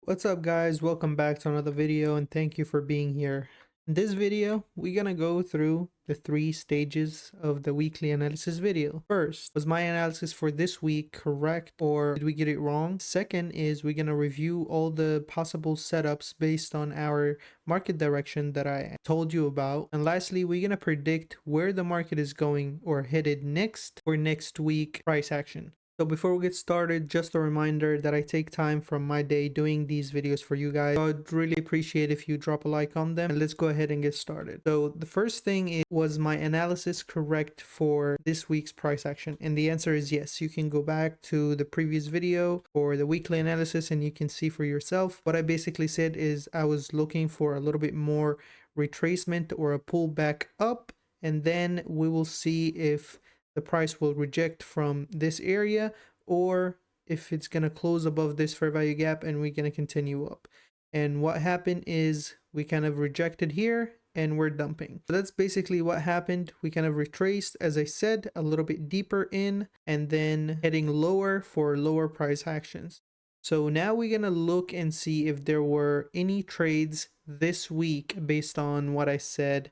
What's up guys, welcome back to another video and thank you for being here. In this video, we're gonna go through the 3 stages of the weekly analysis video. First, was my analysis for this week correct or did we get it wrong? Second is we're gonna review all the possible setups based on our market direction that I told you about. And lastly, we're gonna predict where the market is going or headed next for next week price action. So before we get started, just a reminder that I take time from my day doing these videos for you guys. So I'd really appreciate if you drop a like on them and let's go ahead and get started. So the first thing is, was my analysis correct for this week's price action? And the answer is yes. You can go back to the previous video for the weekly analysis and you can see for yourself. What I basically said is I was looking for a little bit more retracement or a pullback up, and then we will see if the price will reject from this area or if it's going to close above this fair value gap and we're going to continue up. And what happened is we kind of rejected here and we're dumping. So that's basically what happened. We kind of retraced, as I said, a little bit deeper in and then heading lower for lower price actions. So now we're going to look and see if there were any trades this week based on what I said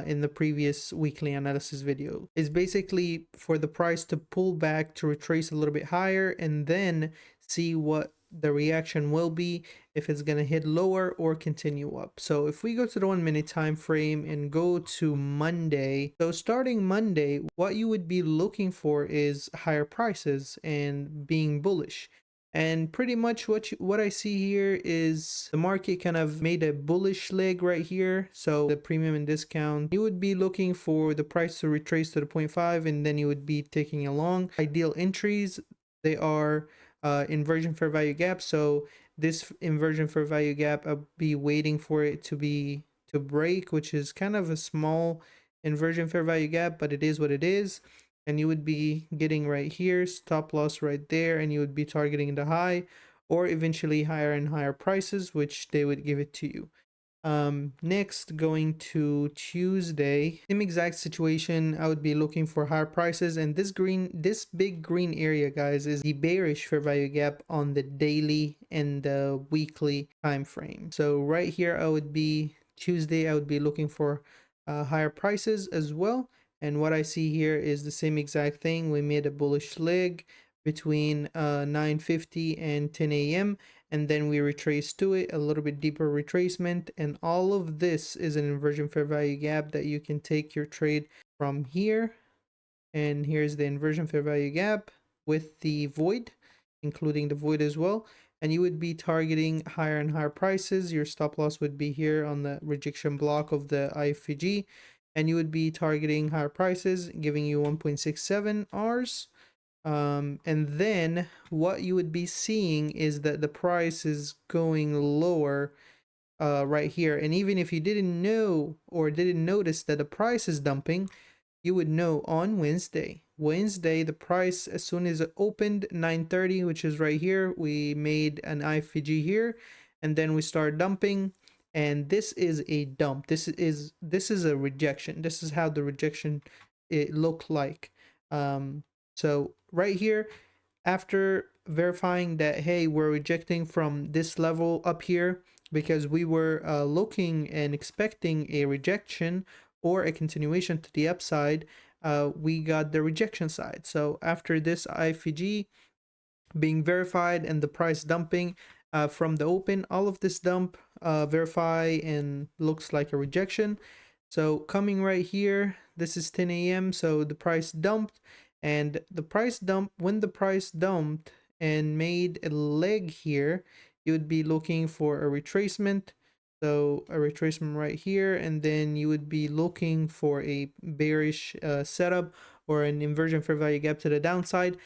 in the previous weekly analysis video. Is basically for the price to pull back to retrace a little bit higher and then see what the reaction will be, if it's going to hit lower or continue up. So if we go to the 1 minute time frame and go to Monday, so starting Monday, what you would be looking for is higher prices and being bullish. And pretty much what I see here is the market kind of made a bullish leg right here. So the premium and discount, you would be looking for the price to retrace to the 0.5 and then you would be taking along. Ideal entries, they are inversion fair value gap. So this inversion fair value gap, I'll be waiting for it to break, which is kind of a small inversion fair value gap, but it is what it is. And you would be getting right here, stop loss right there, and you would be targeting the high or eventually higher and higher prices, which they would give it to you. Next, going to Tuesday, same exact situation. I would be looking for higher prices, and this big green area, guys, is the bearish fair value gap on the daily and the weekly time frame. So right here, Tuesday, I would be looking for higher prices as well. And what I see here is the same exact thing. We made a bullish leg between 9:50 and 10 a.m. and then we retrace to it, a little bit deeper retracement, and all of this is an inversion fair value gap that you can take your trade from here. And here's the inversion fair value gap with the void, including the void as well. And you would be targeting higher and higher prices. Your stop loss would be here on the rejection block of the IFG, and you would be targeting higher prices, giving you 1.67 Rs. And then what you would be seeing is that the price is going lower right here. And even if you didn't know or didn't notice that the price is dumping, you would know on Wednesday. Wednesday, the price, as soon as it opened 9:30, which is right here, we made an IFG here, and then we start dumping. And this is a dump. This is a rejection. This is how the rejection it looked like. So right here, after verifying that, hey, we're rejecting from this level up here because we were looking and expecting a rejection or a continuation to the upside, we got the rejection side. So after this IFG being verified and the price dumping from the open, all of this dump verify and looks like a rejection. So coming right here, this is 10 a.m. So the price dumped, and when the price dumped and made a leg here, you would be looking for a retracement. So a retracement right here, and then you would be looking for a bearish setup or an inversion fair value gap to the downside.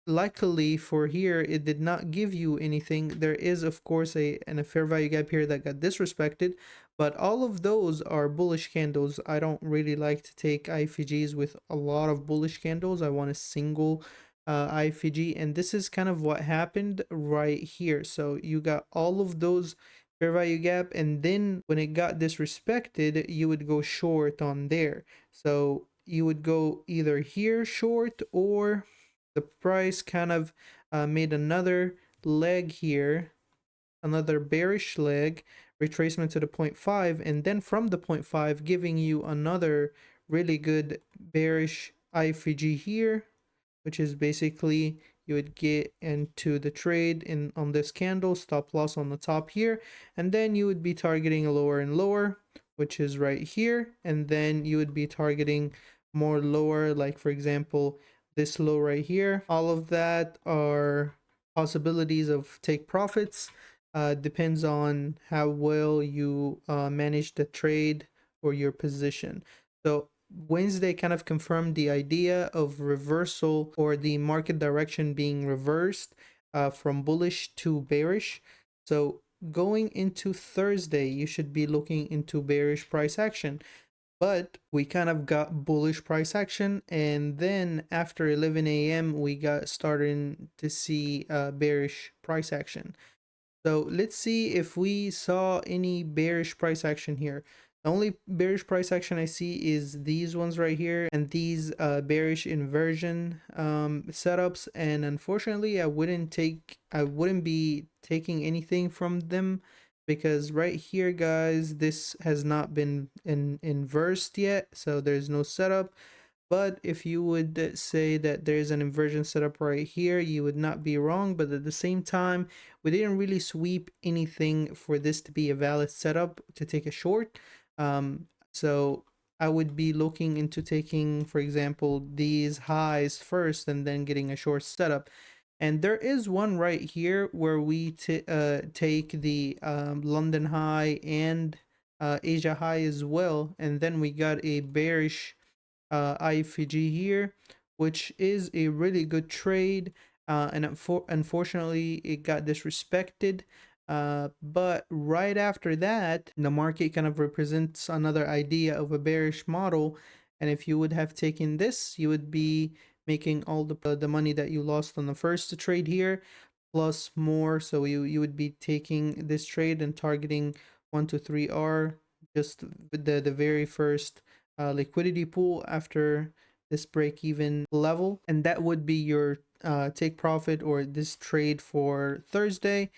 Luckily for here, it did not give you anything. There is, of course, a fair value gap here that got disrespected, but all of those are bullish candles. I don't really like to take IFGs with a lot of bullish candles. I want a single IFG, and this is kind of what happened right here. So you got all of those fair value gap, and then when it got disrespected, you would go short on there. So you would go either here short, or the price kind of made another leg here another bearish leg, retracement to the 0.5, and then from the 0.5 giving you another really good bearish IFG here, which is basically you would get into the trade in on this candle, stop loss on the top here, and then you would be targeting lower and lower, which is right here, and then you would be targeting more lower, like for example this low right here. All of that are possibilities of take profits. Depends on how well you manage the trade or your position. So Wednesday kind of confirmed the idea of reversal or the market direction being reversed from bullish to bearish. So going into Thursday, you should be looking into bearish price action. But we kind of got bullish price action, and then after 11 a.m. we got starting to see bearish price action. So let's see if we saw any bearish price action here. The only bearish price action I see is these ones right here and these bearish inversion setups, and unfortunately I wouldn't be taking anything from them, because right here guys, this has not been inversed yet, so there's no setup. But if you would say that there's an inversion setup right here, you would not be wrong. But at the same time, we didn't really sweep anything for this to be a valid setup to take a short. So I would be looking into taking, for example, these highs first and then getting a short setup. And there is one right here where we take the London high and Asia high as well. And then we got a bearish IFG here, which is a really good trade, and unfortunately it got disrespected. But right after that, the market kind of represents another idea of a bearish model, and if you would have taken this, you would be making all the money that you lost on the first trade here plus more. So you would be taking this trade and targeting 1 to 3R, just the very first liquidity pool after this break even level, and that would be your take profit or this trade for Thursday.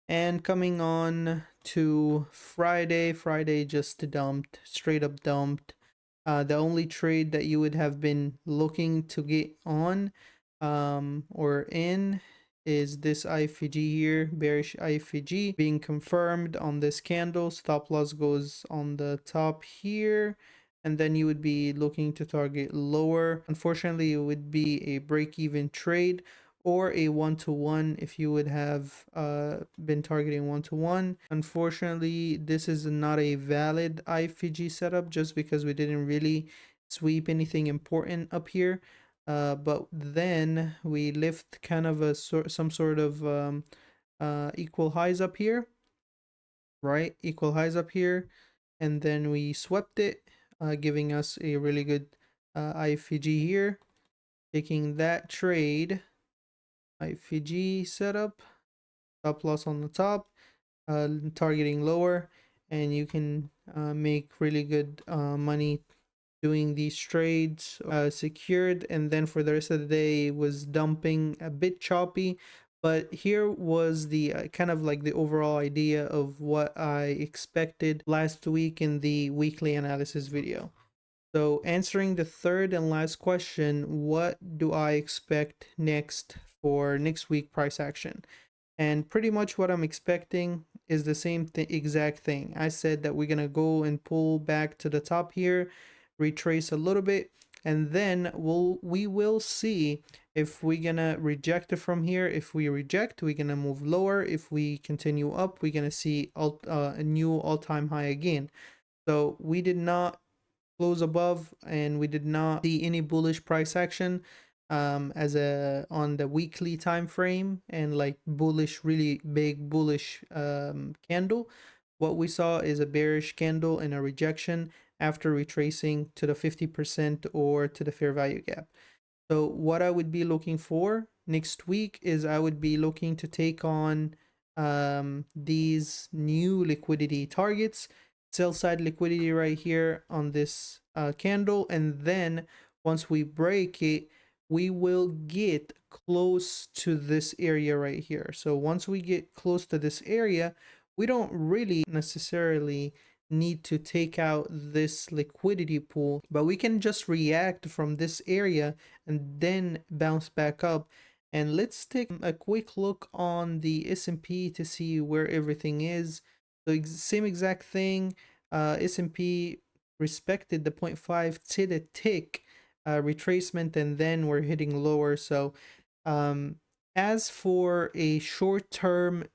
And coming on to Friday just dumped, straight up dumped. The only trade that you would have been looking to get on or in is this IFG here, bearish IFG being confirmed on this candle. Stop loss goes on the top here, and then you would be looking to target lower. Unfortunately, it would be a break-even trade or a one-to-one if you would have been targeting one-to-one. Unfortunately, this is not a valid IFG setup just because we didn't really sweep anything important up here. But then we lift kind of some sort of equal highs up here, right? Equal highs up here, and then we swept it, giving us a really good IFG here. Taking that trade, IFG setup, stop loss on the top, targeting lower, and you can make really good money doing these trades secured. And then for the rest of the day it was dumping, a bit choppy, but here was the kind of like the overall idea of what I expected last week in the weekly analysis video. So answering the third and last question, what do I expect next for next week price action? And pretty much what I'm expecting is the same exact thing. I said that we're gonna go and pull back to the top here, retrace a little bit, and then we will see if we're gonna reject it from here. If we reject, we're gonna move lower. If we continue up, we're gonna see a new all-time high again. So we did not close above, and we did not see any bullish price action as a on the weekly time frame and like bullish, really big bullish candle. What we saw is a bearish candle and a rejection after retracing to the 50% or to the fair value gap. So what I would be looking for next week is I would be looking to take on these new liquidity targets, sell side liquidity right here on this candle, and then once we break it, we will get close to this area right here. So once we get close to this area, we don't really necessarily need to take out this liquidity pool, but we can just react from this area and then bounce back up. And let's take a quick look on the S&P to see where everything is. The same exact thing, S&P respected the 0.5 to the tick retracement, and then we're hitting lower. So as for a short-term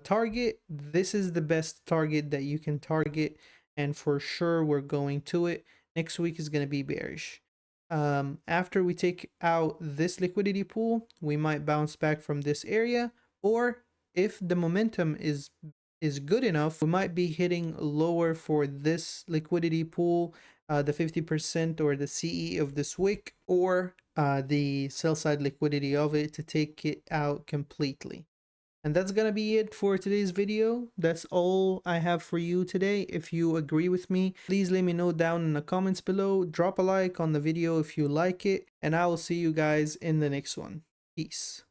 target, this is the best target that you can target, and for sure we're going to it. Next week is going to be bearish. After we take out this liquidity pool, we might bounce back from this area, or if the momentum is good enough, we might be hitting lower for this liquidity pool, the 50% or the CE of this wick, or the sell side liquidity of it, to take it out completely. And that's gonna be it for today's video. That's all I have for you today. If you agree with me, please let me know down in the comments below. Drop a like on the video if you like it, and I will see you guys in the next one. Peace.